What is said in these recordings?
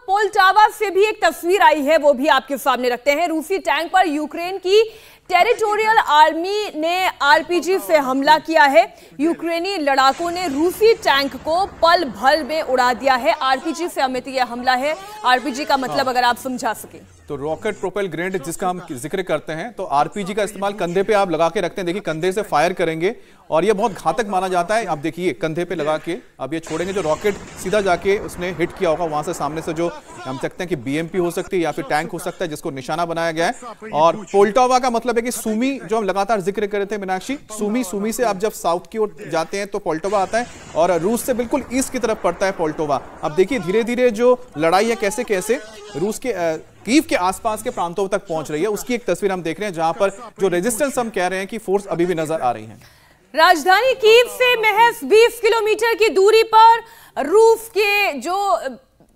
Poltava से भी एक तस्वीर आई है, वो भी आपके सामने रखते हैं। रूसी टैंक पर यूक्रेन की टेरिटोरियल आर्मी ने आरपीजी से हमला किया है। यूक्रेनी लड़ाकों ने रूसी टैंक को पल भर में उड़ा दिया है। आरपीजी से अमित यह हमला है। आरपीजी का मतलब अगर आप समझा सके तो रॉकेट प्रोपेल ग्रेनेड जिसका हम जिक्र करते हैं, तो आरपीजी का इस्तेमाल कंधे पे आप लगा के रखते हैं। देखिए कंधे से फायर करेंगे और ये बहुत घातक माना जाता है। आप देखिए कंधे पे लगा के अब ये छोड़ेंगे, जो रॉकेट सीधा जाके उसने हिट किया होगा वहां से सामने से, जो हम सकते हैं कि बीएमपी हो सकती है या फिर टैंक हो सकता है जिसको निशाना बनाया गया है। और पोल्टावा का मतलब है कि सूमी, जो हम लगातार जिक्र कर रहे थे मीनाक्षी, सूमी से आप जब साउथ की ओर जाते हैं तो पोल्टावा आता है और रूस से बिल्कुल ईस्ट की तरफ पड़ता है पोल्टावा। अब देखिए धीरे धीरे जो लड़ाई है कैसे कैसे रूस के कीव के आसपास के प्रांतों तक पहुंच रही है, उसकी एक तस्वीर हम देख रहे हैं जहां पर जो रेजिस्टेंस हम कह रहे हैं कि फोर्स अभी भी नजर आ रही है। राजधानी कीव से महज 20 किलोमीटर की दूरी पर रूस के जो,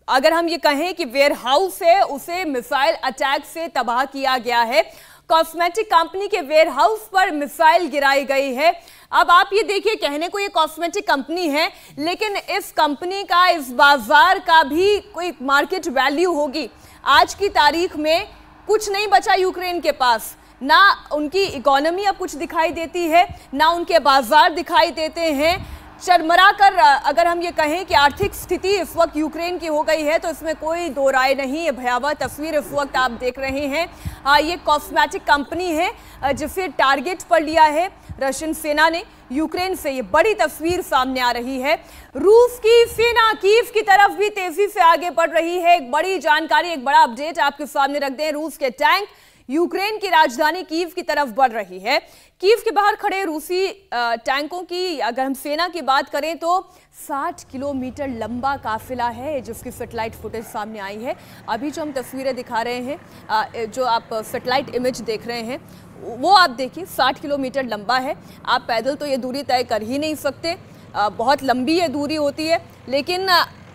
अगर हम ये कहें कि वेयर हाउस है, उसे मिसाइल अटैक से तबाह किया गया है। कॉस्मेटिक कंपनी के वेयर हाउस पर मिसाइल गिराई गई है। अब आप ये देखिए, कहने को ये कॉस्मेटिक कंपनी है, लेकिन इस कंपनी का, इस बाजार का भी कोई मार्केट वैल्यू होगी। आज की तारीख में कुछ नहीं बचा यूक्रेन के पास, ना उनकी इकोनॉमी अब कुछ दिखाई देती है, ना उनके बाजार दिखाई देते हैं। चरमरा कर अगर हम ये कहें कि आर्थिक स्थिति इस वक्त यूक्रेन की हो गई है, तो इसमें कोई दो राय नहीं। ये भयावह तस्वीर इस वक्त आप देख रहे हैं। ये कॉस्मेटिक कंपनी है जिसे टारगेट पर लिया है रशियन सेना ने यूक्रेन से। ये बड़ी तस्वीर सामने आ रही है। रूस की सेना कीव की तरफ भी तेजी से आगे बढ़ रही है। एक बड़ी जानकारी, एक बड़ा अपडेट आपके सामने रख दें। रूस के टैंक यूक्रेन की राजधानी कीव की तरफ बढ़ रही है। कीव के बाहर खड़े रूसी टैंकों की अगर हम सेना की बात करें तो 60 किलोमीटर लंबा काफिला है जिसकी सैटेलाइट फुटेज सामने आई है। अभी जो हम तस्वीरें दिखा रहे हैं, जो आप सैटेलाइट इमेज देख रहे हैं, वो आप देखिए 60 किलोमीटर लंबा है। आप पैदल तो ये दूरी तय कर ही नहीं सकते, बहुत लंबी ये दूरी होती है। लेकिन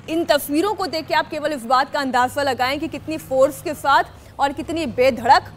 इन तस्वीरों को देख के आप केवल इस बात का अंदाजा लगाएं कि कितनी फोर्स के साथ और कितनी बेधड़क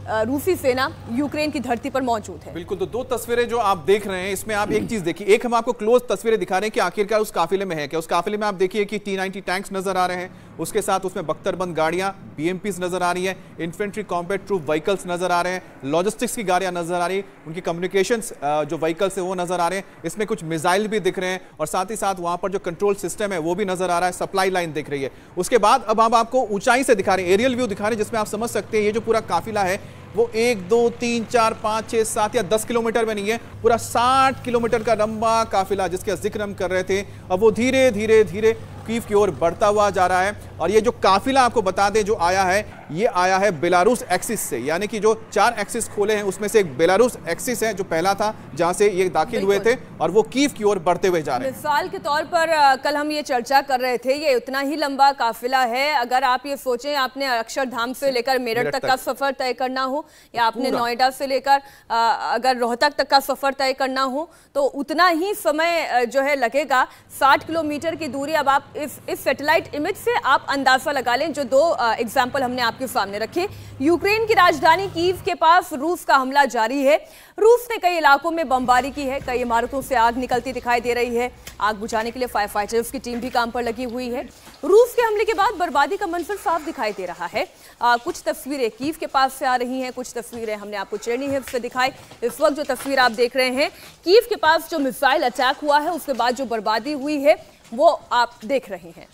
रूसी सेना यूक्रेन की धरती पर मौजूद है। बिल्कुल, तो दो तस्वीरें जो आप देख रहे हैं, इसमें आप एक चीज देखिए, एक हम आपको क्लोज तस्वीरें दिखा रहे हैं कि आखिरकार उस काफिले में है क्या। उस काफिले में आप देखिए कि T-90 टैंक्स नजर आ रहे हैं, उसके साथ उसमें बख्तरबंद गाड़ियां, बीएमपीज नजर आ रही हैं, इन्फेंट्री कॉम्बैट ट्रूप व्हीकल्स नजर आ रहे हैं, लॉजिस्टिक्स की गाड़ियां नजर आ रही है, उनकी कम्युनिकेशंस जो व्हीकल्स है वो नजर आ रहे हैं। इसमें कुछ मिसाइल भी दिख रहे हैं और साथ ही साथ वहां पर जो कंट्रोल सिस्टम है वो भी नजर आ रहा है, सप्लाई लाइन दिख रही है। उसके बाद अब हम आपको ऊंचाई से दिखा रहे हैं, एरियल व्यू दिखा रहे हैं, जिसमें आप समझ सकते हैं ये जो पूरा काफिला है वो 1, 2, 3, 4, 5, 6, 7 या 10 किलोमीटर में नहीं है, पूरा 60 किलोमीटर का लंबा काफिला जिसका जिक्र हम कर रहे थे। अब वो धीरे धीरे धीरे कीव की ओर बढ़ता हुआ जा रहा है। और ये जो काफिला आपको बता दें जो आया है, ये आया है बेलारूस एक्सिस से, यानी कि जो 4 एक्सिस खोले हैं उसमें से एक बेलारूस एक्सिस है जो पहला था जहां से ये दाखिल हुए थे और वो कीव की ओर बढ़ते हुए जा रहे हैं। मिसाल के तौर पर कल हम ये चर्चा कर रहे थे, ये उतना ही लंबा काफिला है। अगर आप ये सोचें आपने अक्षरधाम से लेकर मेरठ तक का सफर तय करना हो, या आपने नोएडा से लेकर अगर रोहतक तक का सफर तय करना हो, तो उतना ही समय जो है लगेगा। 60 किलोमीटर की दूरी, अब आप इस सैटेलाइट इमेज से आप अंदाजा लगा लें। जो दो एग्जाम्पल हमने आपके सामने रखे, यूक्रेन की राजधानी कीव के पास रूस का हमला जारी है। रूस ने कई इलाकों में बमबारी की है, कई इमारतों से आग निकलती दिखाई दे रही है। आग बुझाने के लिए फायर फाइटर्स की टीम भी काम पर लगी हुई है। रूस के हमले के बाद बर्बादी का मंजर साफ दिखाई दे रहा है। कुछ तस्वीरें कीव के पास से आ रही हैं, कुछ तस्वीरें हमने आपको चेरनीहिव से दिखाई। इस वक्त जो तस्वीर आप देख रहे हैं, कीव के पास जो मिसाइल अटैक हुआ है उसके बाद जो बर्बादी हुई है वो आप देख रहे हैं।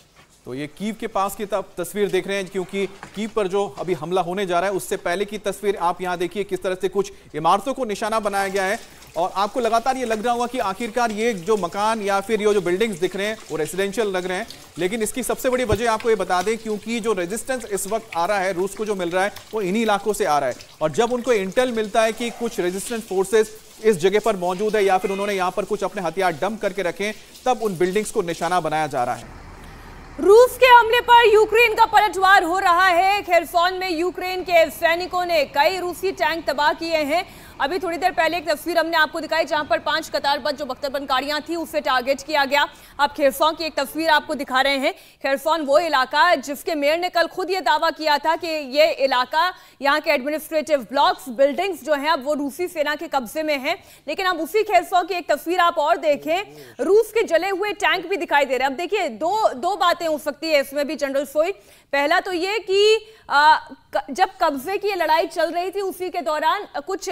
तो ये कीव के पास की तस्वीर देख रहे हैं, क्योंकि कीव पर जो अभी हमला होने जा रहा है उससे पहले की तस्वीर आप यहां देखिए, किस तरह से कुछ इमारतों को निशाना बनाया गया है। और आपको लगातार ये लग रहा होगा कि आखिरकार ये जो मकान या फिर ये जो बिल्डिंग्स दिख रहे हैं वो रेजिडेंशियल लग रहे हैं, लेकिन इसकी सबसे बड़ी वजह आपको ये बता दें, क्योंकि जो रेजिस्टेंस इस वक्त आ रहा है रूस को जो मिल रहा है वो इन्हीं इलाकों से आ रहा है। और जब उनको इंटेल मिलता है कि कुछ रेजिस्टेंस फोर्सेस इस जगह पर मौजूद है या फिर उन्होंने यहां पर कुछ अपने हथियार डंप करके रखे, तब उन बिल्डिंग्स को निशाना बनाया जा रहा है। रूस के हमले पर यूक्रेन का पलटवार हो रहा है। खेरसोन में यूक्रेन के सैनिकों ने कई रूसी टैंक तबाह किए हैं। अभी थोड़ी देर पहले एक तस्वीर हमने आपको दिखाई जहां पर 5 कतारबद्ध जो बख्तरबंद गाड़ियां थी उसे टारगेट किया गया। अब खेरसौन की एक तस्वीर आपको दिखा रहे हैं। खेरसौन वो इलाका जिसके मेयर ने कल खुद ये दावा किया था कि ये इलाका, यहाँ के एडमिनिस्ट्रेटिव ब्लॉक्स, बिल्डिंग्स जो हैं अब वो रूसी सेना के कब्जे में हैं। लेकिन अब उसी खेरसौन की एक तस्वीर आप और देखें, रूस के जले हुए टैंक भी दिखाई दे रहे हैं। अब देखिए दो बातें हो सकती है इसमें भी जनरल सोई। पहला तो ये कि जब कब्जे की लड़ाई चल रही थी उसी के दौरान कुछ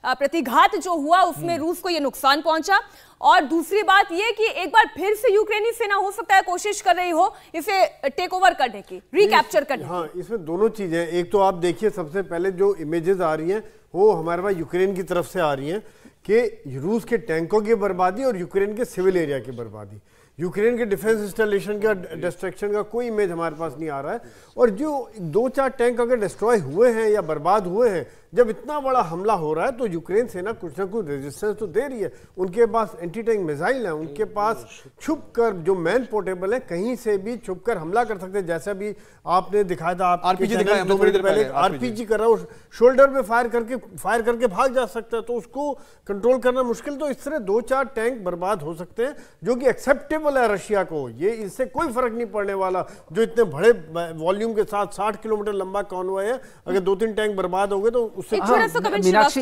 प्रतिघात जो हुआ उसमें रूस को ये नुकसान पहुंचा, और दूसरी बात ये कि एक बार फिर से यूक्रेनी सेना हो सकता है कोशिश कर रही हो इसे टेक ओवर करने की, रिकैप्चर करने की। हाँ, इसमें दोनों चीजें। एक तो आप देखिए सबसे पहले जो इमेजेस आ रही हैं वो हमारे पास यूक्रेन की तरफ से आ रही हैं कि रूस के टैंकों की बर्बादी और यूक्रेन के सिविल एरिया की बर्बादी। यूक्रेन के डिफेंस इंस्टॉलेशन का डिस्ट्रक्शन का कोई इमेज हमारे पास नहीं आ रहा है। और जो 2-4 टैंक अगर डिस्ट्रॉय हुए हैं या बर्बाद हुए हैं, जब इतना बड़ा हमला हो रहा है तो यूक्रेन सेना कुछ ना कुछ रेजिस्टेंस तो दे रही है। उनके पास एंटी टैंक मिसाइल है, उनके पास छुप कर जो मैन पोर्टेबल है कहीं से भी छुप कर हमला कर सकते हैं। जैसा भी आपने दिखाया था, आप आरपीजी कर रहा है, शोल्डर पे फायर करके भाग जा सकता है, तो उसको कंट्रोल करना मुश्किल। तो इस तरह 2-4 टैंक बर्बाद हो सकते हैं जो कि एक्सेप्टेबल है रशिया को। ये इससे कोई फर्क नहीं पड़ने वाला जो इतने बड़े वॉल्यूम के साथ 60 किलोमीटर लंबा कॉन्वॉय है। अगर 2-3 टैंक बर्बाद हो गए तो मीनाक्षी,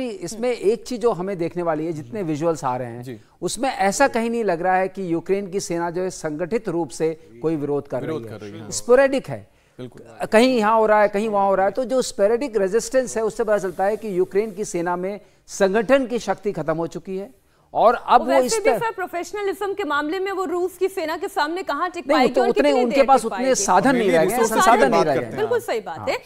इसमें एक चीज जो हमें देखने वाली है, जितने विजुअल्स आ रहे हैं उसमें ऐसा कहीं नहीं लग रहा है कि यूक्रेन की सेना जो है संगठित रूप से कोई विरोध कर रही है। स्पोरेडिक है, कहीं यहाँ हो रहा है कहीं वहां हो रहा है। तो जो स्पोरेडिक रेजिस्टेंस है उससे पता चलता है कि यूक्रेन की सेना में संगठन की शक्ति खत्म हो चुकी है। और अब वो इस प्रोफेशनलिज्म के मामले में वो रूस की सेना के सामने कहां टिक पाएगी? तो उतने उनके पास उतने साधन नहीं रह गए, संसाधन नहीं रह गए। बिल्कुल सही बात है।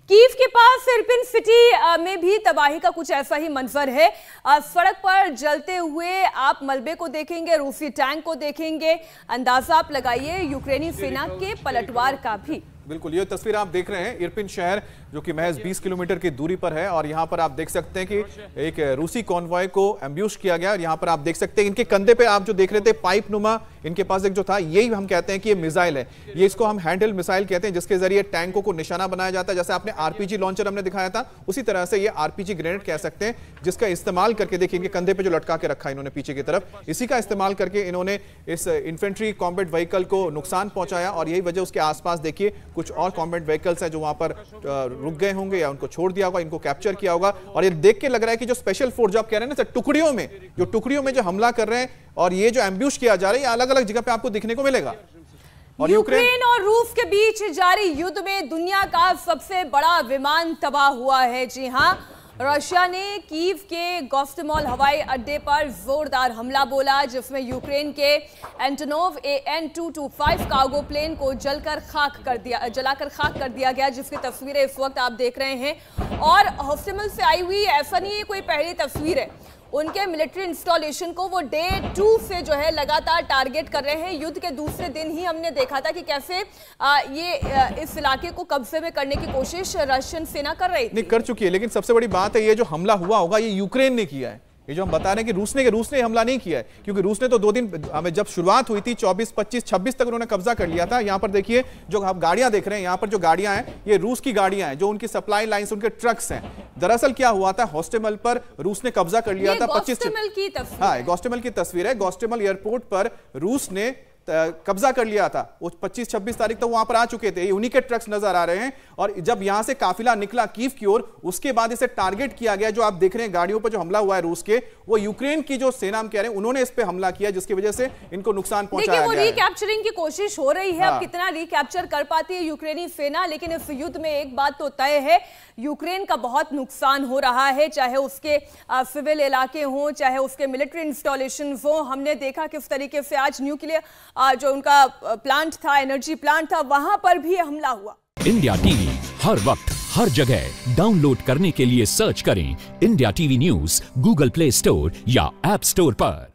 कीव के पास इरपिन सिटी में भी तबाही का कुछ ऐसा ही मंजर है। सड़क पर जलते हुए आप मलबे को देखेंगे, रूसी टैंक को देखेंगे, अंदाजा आप लगाइए यूक्रेनी सेना के पलटवार का भी। बिल्कुल, ये तस्वीर आप देख रहे हैं इरपिन शहर जो कि महज 20 किलोमीटर की दूरी पर है, और यहाँ पर आप देख सकते हैं कि एक रूसी कॉन्वॉय को एम्ब्यूश किया गया। और यहाँ पर आप देख सकते हैं इनके कंधे पे आप जो देख रहे थे पाइप नुमा, इनके पास एक जो था, यही हम कहते हैं कि ये मिसाइल है। ये इसको हम हैंडल मिसाइल कहते हैं, जिसके जरिए टैंकों को निशाना बनाया जाता है। जैसे आपने आरपीजी लॉन्चर हमने दिखाया था, उसी तरह से ये आरपीजी ग्रेनेड कह सकते हैं, जिसका इस्तेमाल करके देखिए इनके कंधे पे जो लटका के रखा है इन्होंने पीछे की तरफ, इसी का इस्तेमाल करके इन्होंने इस इन्फेंट्री कॉम्बैट व्हीकल को नुकसान पहुंचाया। और यही वजह उसके आसपास देखिए कुछ और कॉम्बैट व्हीकल्स है जो वहां पर रुक गए होंगे या उनको छोड़ दिया होगा, इनको कैप्चर किया होगा। और ये देख के लग रहा है कि जो स्पेशल फोर्स जो आप कह रहे हैं ना, टुकड़ियों में जो हमला कर रहे हैं और ये जो एम्ब्यूश किया जा रहा है, अलग अलग जगह पे आपको दिखने को मिलेगा। और यूक्रेन और रूस के बीच जारी युद्ध में दुनिया का सबसे बड़ा विमान तबाह हुआ है। जी हां, रशिया ने कीव के गोस्टमोल हवाई अड्डे पर जोरदार हमला बोला, जिसमें यूक्रेन के एंटोनोव AN-225 कार्गो प्लेन को जलाकर खाक कर दिया गया, जिसकी तस्वीरें इस वक्त आप देख रहे हैं। और गोस्टमोल से आई हुई ऐसा नहीं है कोई पहली तस्वीर है, उनके मिलिट्री इंस्टॉलेशन को वो डे 2 से जो है लगातार टारगेट कर रहे हैं। युद्ध के दूसरे दिन ही हमने देखा था कि कैसे इस इलाके को कब्जे में करने की कोशिश रशियन सेना कर रही थी। कर चुकी है, लेकिन सबसे बड़ी बात है ये जो हमला हुआ होगा ये यूक्रेन ने किया है। ये जो हम बता रहे हैं कि रूस ने हमला नहीं किया है, क्योंकि रूस ने तो 2 दिन हमें जब शुरुआत हुई थी 24, 25, 26 तक उन्होंने कब्जा कर लिया था। यहाँ पर देखिए जो आप गाड़ियां देख रहे हैं, यहाँ पर जो गाड़ियां हैं ये रूस की गाड़ियां हैं, जो उनकी सप्लाई लाइंस, उनके ट्रक्स हैं। दरअसल क्या हुआ था, गोस्टमोल पर रूस ने कब्जा कर लिया था। 25 गोस्टमोल की तस्वीर है। गोस्टमोल एयरपोर्ट पर रूस ने कब्जा कर लिया था। वो 25-26 तारीख तक वहां पर आ चुके थे। ये उन्हीं के ट्रक्स नजर आ रहे हैं। और जब यहां से काफिला निकला कीव की ओर, उसके बाद इसे टारगेट किया गया। जो आप देख रहे हैं गाड़ियों पर जो हमला हुआ है रूस के, वो यूक्रेन की जो सेना हम कह रहे हैं उन्होंने इस पे हमला किया, जिसकी वजह से इनको नुकसान पहुंचाया गया है। रिकैप्चरिंग की कोशिश हो रही है। अब कितना रिकैप्चर कर पाती है यूक्रेनी सेना, लेकिन इस युद्ध में एक बात तो तय है, यूक्रेन का बहुत नुकसान हो रहा है, चाहे उसके सिविल इलाके हों, चाहे उसके मिलिट्री इंस्टॉलेशन हो। हमने देखा किस तरीके से आज न्यूक्लियर जो उनका प्लांट था, एनर्जी प्लांट था, वहां पर भी हमला हुआ। इंडिया टीवी हर वक्त हर जगह डाउनलोड करने के लिए सर्च करें India TV news Google play store या ऐप स्टोर पर।